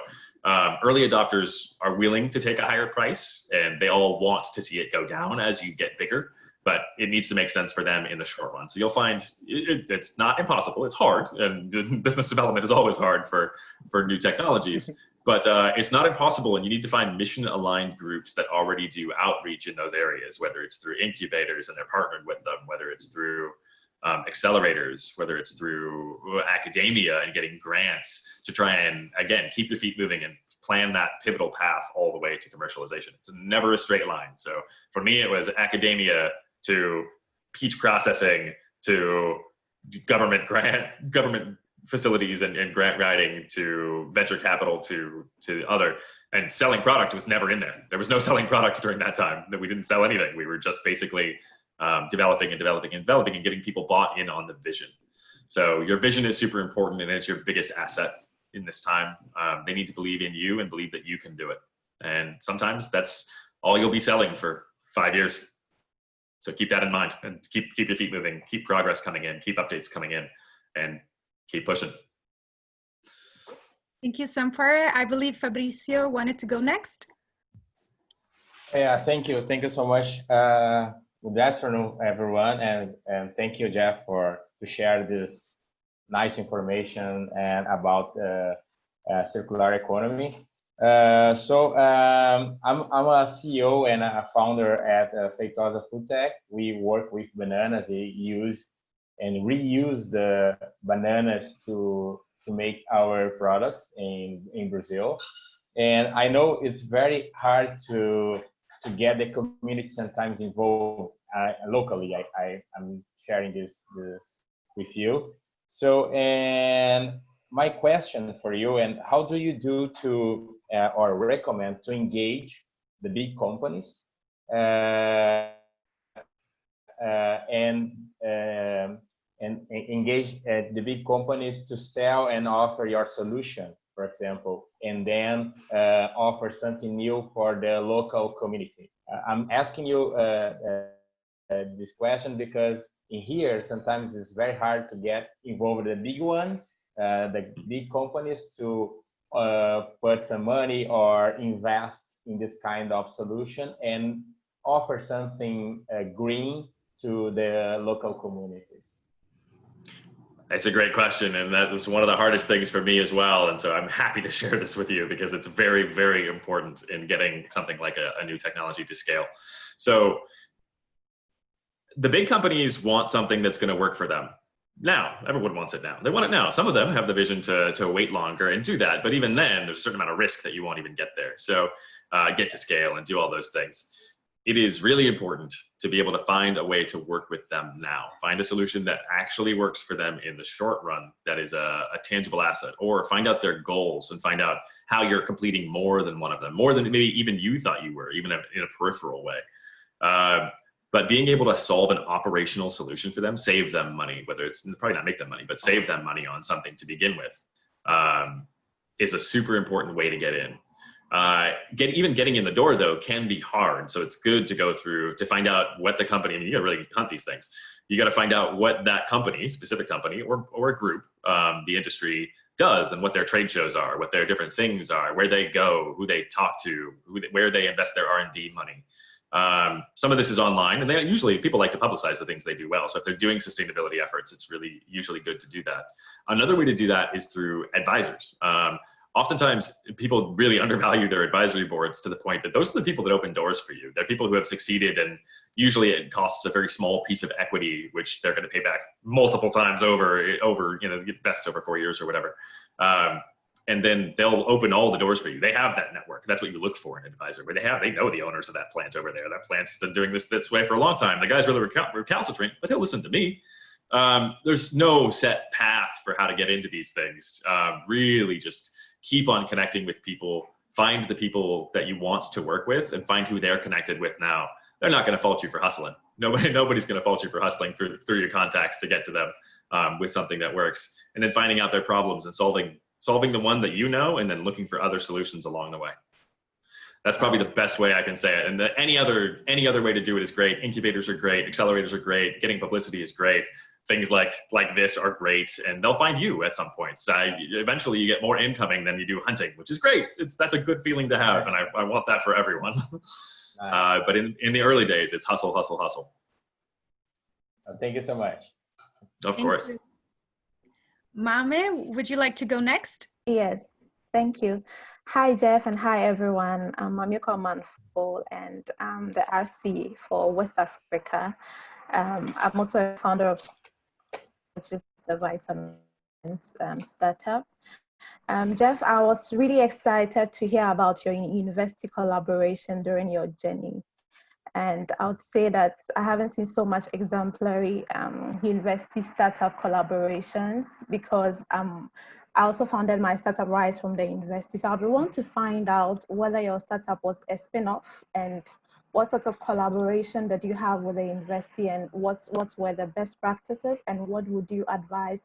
S3: early adopters are willing to take a higher price, and they all want to see it go down as you get bigger, but it needs to make sense for them in the short run. So you'll find it's not impossible. It's hard, and business development is always hard for new technologies. But it's not impossible, and you need to find mission-aligned groups that already do outreach in those areas, whether it's through incubators and they're partnered with them, whether it's through accelerators, whether it's through academia and getting grants to try and, again, keep your feet moving and plan that pivotal path all the way to commercialization. It's never a straight line. So for me, it was academia to peach processing to government facilities and grant writing to venture capital to other, and selling product was never in there. There was no selling product during that time. That we didn't sell anything. We were just basically developing and getting people bought in on the vision. So your vision is super important, and it's your biggest asset in this time. They need to believe in you and believe that you can do it. And sometimes that's all you'll be selling for 5 years. So keep that in mind, and keep your feet moving, keep progress coming in, keep updates coming in, and keep pushing.
S2: Thank you, Sampara. I believe Fabricio wanted to go next.
S8: Yeah, thank you. Thank you so much. Good afternoon, everyone. And thank you, Jeff, to share this nice information and about circular economy. I'm a CEO and a founder at Feitosa Food Tech. We work with bananas. They use and reuse the bananas to make our products in Brazil. And I know it's very hard to get the community sometimes involved locally. I'm sharing this with you. So, and my question for you, and how do you do to or recommend to engage the big companies and engage the big companies to sell and offer your solution, for example, and then offer something new for the local community? I'm asking you this question because in here sometimes it's very hard to get involved with the big ones, the big companies, to put some money or invest in this kind of solution and offer something green to the local communities.
S3: That's a great question, and that was one of the hardest things for me as well. And so I'm happy to share this with you because it's very, very important in getting something like a new technology to scale. So the big companies want something that's going to work for them now. Everyone wants it now. They want it now. Some of them have the vision to wait longer and do that, but even then, there's a certain amount of risk that you won't even get there. So get to scale and do all those things. It is really important to be able to find a way to work with them now. Find a solution that actually works for them in the short run, that is a tangible asset, or find out their goals and find out how you're completing more than one of them, more than maybe even you thought you were, even in a peripheral way. But being able to solve an operational solution for them, save them money, whether it's probably not make them money, but save them money on something to begin with, is a super important way to get in. Even getting in the door though can be hard. So it's good to go through to find out what the company, I mean, you gotta really hunt these things. You gotta find out what that company, specific company or a group, the industry does, and what their trade shows are, what their different things are, where they go, who they talk to, where they invest their R&D money. Some of this is online, and usually people like to publicize the things they do well. So if they're doing sustainability efforts, it's really usually good to do that. Another way to do that is through advisors. Oftentimes people really undervalue their advisory boards to the point that those are the people that open doors for you. They're people who have succeeded, and usually it costs a very small piece of equity, which they're going to pay back multiple times over, vests over 4 years or whatever. And then they'll open all the doors for you. They have that network. That's what you look for in an advisor, where they know the owners of that plant over there. That plant's been doing this way for a long time. The guy's really recalcitrant, but he'll listen to me. There's no set path for how to get into these things. Really just keep on connecting with people, find the people that you want to work with, and find who they're connected with now. They're not going to fault you for hustling. Nobody's going to fault you for hustling through your contacts to get to them with something that works. And then finding out their problems and solving the one that you know, and then looking for other solutions along the way. That's probably the best way I can say it. And any other way to do it is great. Incubators are great. Accelerators are great. Getting publicity is great. Things like this are great, and they'll find you at some points. Eventually you get more incoming than you do hunting, which is great. That's a good feeling to have, and I want that for everyone. But in the early days, it's hustle, hustle, hustle.
S8: Thank you so much.
S3: Of course.
S2: Mame, would you like to go next?
S5: Yes, thank you. Hi, Jeff, and hi, everyone. I'm Mamiko Manful, and I'm the RC for West Africa. I'm also a founder of which is a vitamins startup. Jeff, I was really excited to hear about your university collaboration during your journey. And I would say that I haven't seen so much exemplary university startup collaborations, because I also founded my startup right from the university. So I would want to find out whether your startup was a spin-off, and what sort of collaboration that you have with the university, and what were the best practices, and what would you advise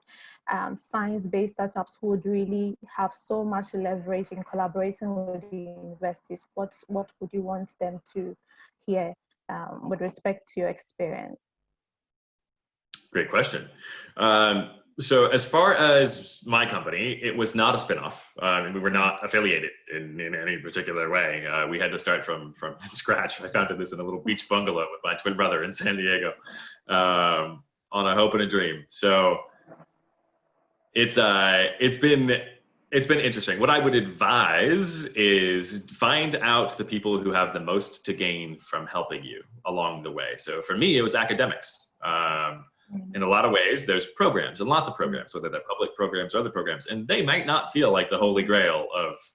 S5: science-based startups who would really have so much leverage in collaborating with the universities? What would you want them to hear with respect to your experience?
S3: Great question. So as far as my company, it was not a spinoff. We were not affiliated in any particular way. We had to start from scratch. I founded this in a little beach bungalow with my twin brother in San Diego, on a hope and a dream. So it's been interesting. What I would advise is find out the people who have the most to gain from helping you along the way. So for me, it was academics. In a lot of ways, there's programs and lots of programs, whether they're public programs or other programs, and they might not feel like the holy grail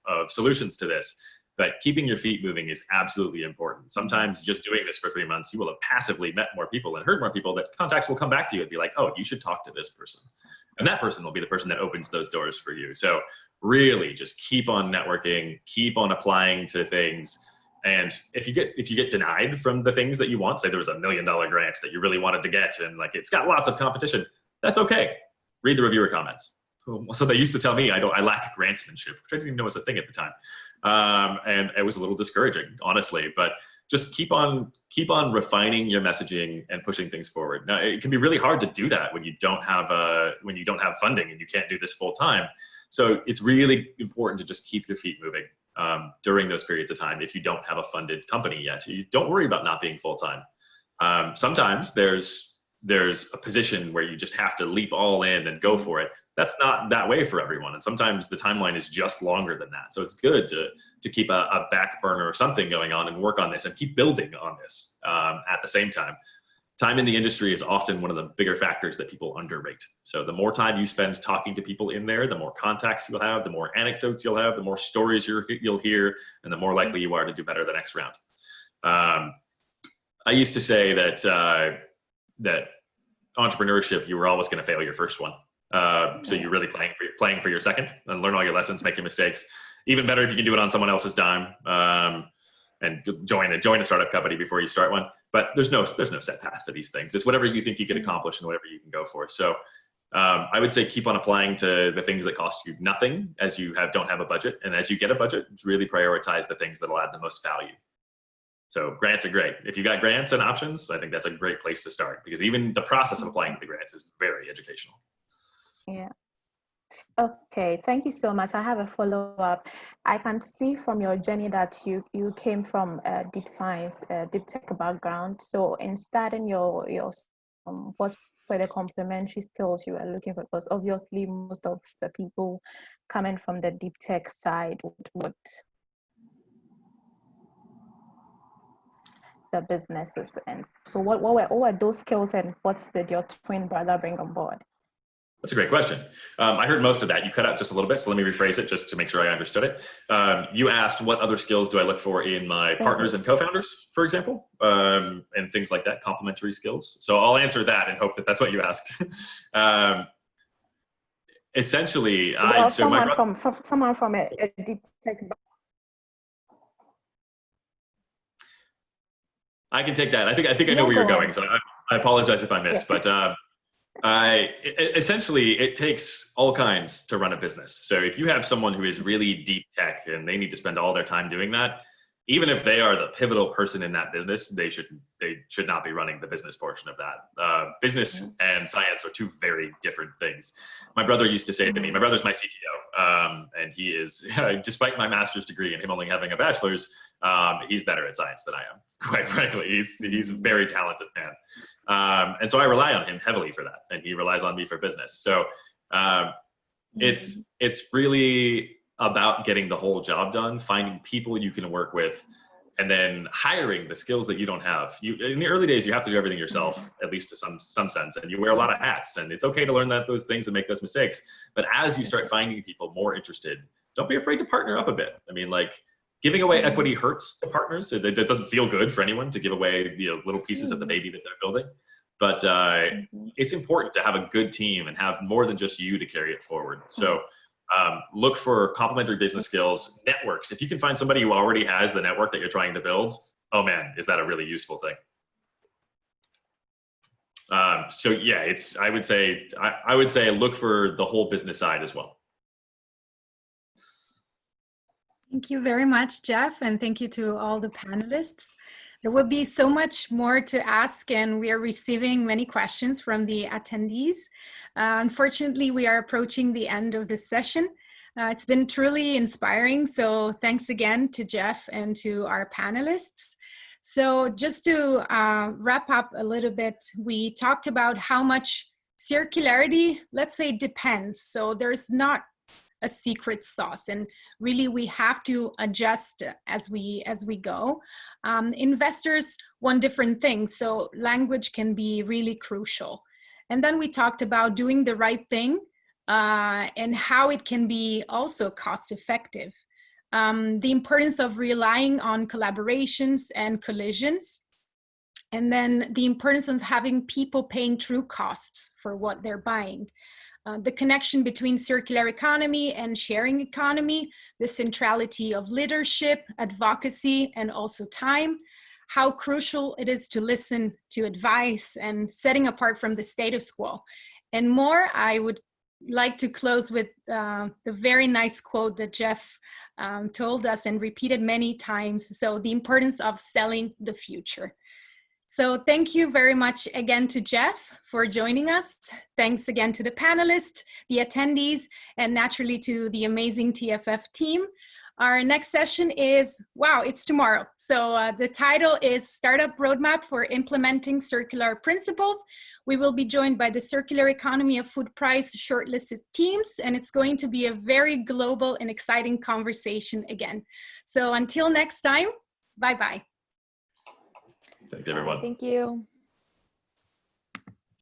S3: of solutions to this, but keeping your feet moving is absolutely important. Sometimes just doing this for 3 months, you will have passively met more people and heard more people that contacts will come back to you and be like, oh, you should talk to this person. And that person will be the person that opens those doors for you. So really just keep on networking, keep on applying to things. And if you get denied from the things that you want, say there was $1 million grant that you really wanted to get and like it's got lots of competition, that's okay. Read the reviewer comments. So they used to tell me I lack grantsmanship, which I didn't even know was a thing at the time. And it was a little discouraging, honestly, but just keep on refining your messaging and pushing things forward. Now, it can be really hard to do that when you don't have funding and you can't do this full time. So it's really important to just keep your feet moving during those periods of time. If you don't have a funded company yet, you don't worry about not being full time. Sometimes there's a position where you just have to leap all in and go for it. That's not that way for everyone. And sometimes the timeline is just longer than that. So it's good to keep a back burner or something going on and work on this and keep building on this at the same time. Time in the industry is often one of the bigger factors that people underrate. So the more time you spend talking to people in there, the more contacts you'll have, the more anecdotes you'll have, the more stories you'll hear, and the more likely you are to do better the next round. I used to say that entrepreneurship, you were always going to fail your first one. So you're really playing for your second and learn all your lessons, make your mistakes. Even better if you can do it on someone else's dime and join a startup company before you start one. But there's no set path to these things. It's whatever you think you can accomplish and whatever you can go for. So I would say keep on applying to the things that cost you nothing as you don't have a budget. And as you get a budget, really prioritize the things that will add the most value. So grants are great. If you got grants and options, I think that's a great place to start because even the process of applying to the grants is very educational.
S9: Yeah. Okay, thank you so much. I have a follow-up. I can see from your journey that you came from deep science, deep tech background. So in starting your what were the complementary skills you were looking for? Because obviously most of the people coming from the deep tech side would the businesses. And so what were those skills and what did your twin brother bring on board?
S3: That's a great question. I heard most of that. You cut out just a little bit, so let me rephrase it just to make sure I understood it. You asked what other skills do I look for in my partners and co-founders, for example, and things like that, complementary skills. So I'll answer that and hope that that's what you asked. Essentially,
S9: someone from a deep tech.
S3: I can take that. I think I know where you're going, so I apologize if I missed, but essentially, it takes all kinds to run a business. So if you have someone who is really deep tech and they need to spend all their time doing that, even if they are the pivotal person in that business, they should not be running the business portion of that. Business and science are two very different things. My brother used to say to me, my brother's my CTO, and he is, despite my master's degree and him only having a bachelor's, he's better at science than I am, quite frankly. He's a very talented man. And so I rely on him heavily for that, and he relies on me for business. So it's really about getting the whole job done, finding people you can work with, and then hiring the skills that you don't have. In the early days, you have to do everything yourself, at least to some sense, and you wear a lot of hats, and it's okay to learn those things and make those mistakes. But as you start finding people more interested, don't be afraid to partner up a bit. I mean, like, giving away equity hurts to partners. It doesn't feel good for anyone to give away little pieces of the baby that they're building. But it's important to have a good team and have more than just you to carry it forward. So look for complementary business skills, networks. If you can find somebody who already has the network that you're trying to build, oh man, is that a really useful thing? So yeah, I would say look for the whole business side as well.
S2: Thank you very much, Jeff, and thank you to all the panelists. There will be so much more to ask, and we are receiving many questions from the attendees. Unfortunately, we are approaching the end of this session. It's been truly inspiring, so thanks again to Jeff and to our panelists. So just to wrap up a little bit, we talked about how much circularity, let's say, depends. So there's not a secret sauce, and really we have to adjust as we go. Investors want different things, so language can be really crucial. And then we talked about doing the right thing and how it can be also cost effective. The importance of relying on collaborations and collisions. And then the importance of having people paying true costs for what they're buying. The connection between circular economy and sharing economy, the centrality of leadership, advocacy, and also time, how crucial it is to listen to advice and setting apart from the status quo. And more, I would like to close with the very nice quote that Jeff told us and repeated many times. So the importance of selling the future. So thank you very much again to Jeff for joining us. Thanks again to the panelists, the attendees, and naturally to the amazing TFF team. Our next session is, wow, it's tomorrow. So the title is Startup Roadmap for Implementing Circular Principles. We will be joined by the Circular Economy of Food Price shortlisted teams, and it's going to be a very global and exciting conversation again. So until next time, bye-bye.
S3: Thanks, everyone.
S5: Thank you.